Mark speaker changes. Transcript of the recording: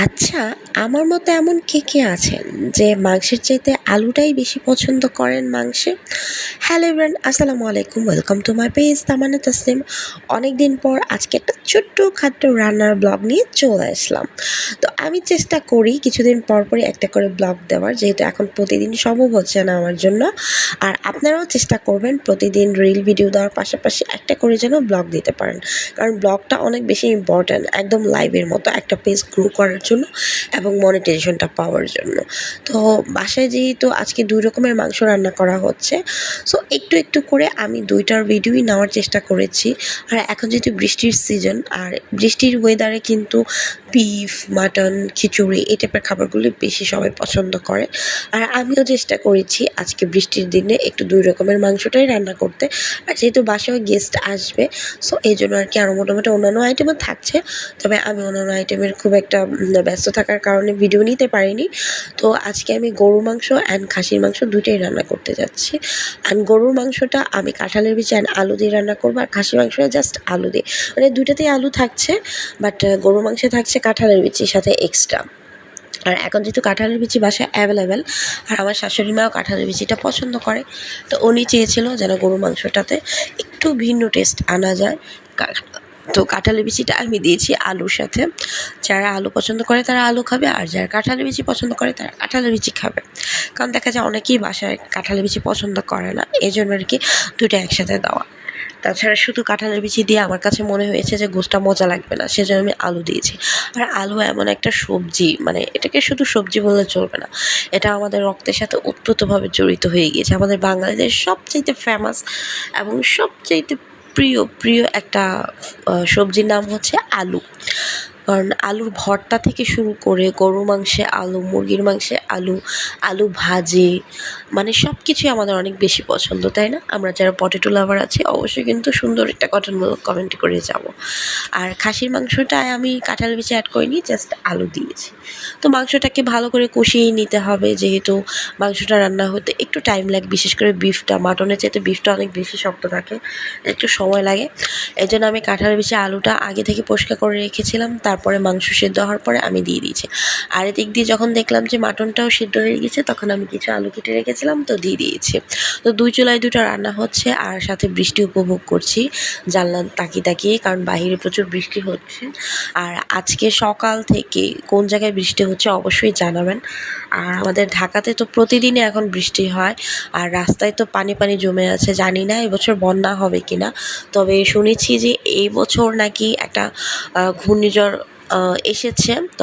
Speaker 1: আচ্ছা, আমার মতো এমন কে আছেন যে মাংসের চাইতে আলুটাই বেশি পছন্দ করেন মাংসে? হ্যালো এভরিওয়ান, আসসালামু আলাইকুম। ওয়েলকাম টু মাই পেজ তামান্না তাসনিম। অনেকদিন পর আজকে একটা ছোট্টখাট্ট রান্নার ব্লগ নিয়ে চলে আসলাম। তো আমি চেষ্টা করি কিছুদিন পরই একটা করে ব্লগ দেওয়ার, যেহেতু এখন প্রতিদিন সম্ভব হচ্ছে না আমার জন্য। আর আপনারাও চেষ্টা করবেন প্রতিদিন রিল ভিডিও দেওয়ার পাশাপাশি একটা করে যেন ব্লগ দিতে পারেন। কারণ ব্লগটা অনেক বেশি ইম্পর্ট্যান্ট, একদম লাইভের মতো একটা পেজ গ্রো করার জন্য এবং মনিটাইজেশনটা পাওয়ার জন্য। তো বাসায় যেহেতু আজকে ২ রকমের মাংস রান্না করা হচ্ছে, সো একটু করে আমি ২ টার ভিডিওই নেওয়ার চেষ্টা করেছি। আর এখন যেহেতু বৃষ্টির সিজন, আর বৃষ্টির ওয়েদারে কিন্তু বিফ, মাটন, খিচুড়ি এই টাইপের খাবারগুলো বেশি সবাই পছন্দ করে। আর আমিও চেষ্টা করেছি আজকে বৃষ্টির দিনে একটু ২ রকমের মাংসটাই রান্না করতে। আর যেহেতু বাসায় গেস্ট আসবে, সো এইজন্য আরকি আরও মোটামুটি অন্যান্য আইটেমও থাকছে। তবে আমি অন্যান্য আইটেমের খুব একটা ব্যস্ত থাকার কারণে ভিডিও নিতে পারিনি। তো আজকে আমি গরুর মাংস অ্যান্ড খাসির মাংস দুইটাই রান্না করতে যাচ্ছি। অ্যান্ড গরুর মাংসটা আমি কাঁঠালের বিচি অ্যান্ড আলু দিয়ে রান্না করবো, আর খাসির মাংসটা জাস্ট আলু দিয়ে, মানে দুইটাতেই আলু থাকছে, বাট গরুর মাংসে থাকছে কাঁঠালের বিচির সাথে এক্সট্রা। আর এখন যেহেতু কাঁঠালের বিচি বাসায় অ্যাভেলেবেল, আর আমার শাশুড়ি মাও কাঁঠালের বিচিটা পছন্দ করে, তো উনি চেয়েছিল যেন গরুর মাংসটাতে একটু ভিন্ন টেস্ট আনা যায়। তো কাঁঠালের বিচিটা আমি দিয়েছি আলুর সাথে। যারা আলু পছন্দ করে তারা আলু খাবে, আর যারা কাঁঠালের বিচি পছন্দ করে তারা কাঁঠালের বিচি খাবে। কারণ দেখা যায় অনেকেই বাসায় কাঁঠালের বিচি পছন্দ করে না, এই জন্য আর কি দুটো একসাথে দেওয়া। তাছাড়া শুধু কাঁঠালের বিচি দিয়ে আমার কাছে মনে হয়েছে যে গোশটা মজা লাগবে না, সেজন্য আমি আলু দিয়েছি। আর আলু এমন একটা সবজি, মানে এটাকে শুধু সবজি বললে চলবে না, এটা আমাদের রক্তের সাথে ওতপ্রোতভাবে জড়িত হয়ে গিয়েছে। আমাদের বাঙালিদের সবচাইতে ফেমাস এবং সবচাইতে প্রিয় একটা সবজির নাম হচ্ছে আলু। কারণ আলুর ভর্তা থেকে শুরু করে গরুর মাংসে আলু, মুরগির মাংসে আলু, আলু ভাজি, মানে সব কিছুই আমাদের অনেক বেশি পছন্দ, তাই না? আমরা যারা পটেটো লাভার আছি অবশ্যই কিন্তু সুন্দর একটা গঠনমূলক কমেন্ট করে যাব। আর খাসির মাংসটায় আমি কাঁঠাল বিচি অ্যাড করিনি, জাস্ট আলু দিয়েছি। তো মাংসটাকে ভালো করে কষিয়ে নিতে হবে, যেহেতু মাংসটা রান্না হতে একটু টাইম লাগে, বিশেষ করে বিফটা, মাটনের চাইতে বিফটা অনেক বেশি শক্ত থাকে, একটু সময় লাগে। এই জন্য আমি কাঁঠাল বিচি আলুটা আগে থেকে পরিষ্কার করে রেখেছিলাম, তারপরে মাংস সিদ্ধ হওয়ার পরে আমি দিয়ে দিয়েছি। আর এদিক দিয়ে যখন দেখলাম যে মাটনটাও সিদ্ধ হয়ে গেছে, তখন আমি কিছু আলু কেটে রেখেছিলাম, তো দিয়ে দিয়েছি। তো ২ চুলায় ২টা রান্না হচ্ছে, আর সাথে বৃষ্টি উপভোগ করছি জানলা তাকিয়ে, কারণ বাইরে প্রচুর বৃষ্টি হচ্ছে। আর আজকে সকাল থেকে কোন জায়গায় বৃষ্টি হচ্ছে অবশ্যই জানাবেন। আর আমাদের ঢাকাতে তো প্রতিদিনই এখন বৃষ্টি হয়, আর রাস্তায় তো পানি জমে আছে। জানি না এবছর বন্যা হবে কিনা, তবে শুনেছি যে এই বছর নাকি একটা ঘূর্ণিঝড় এসেছে। তো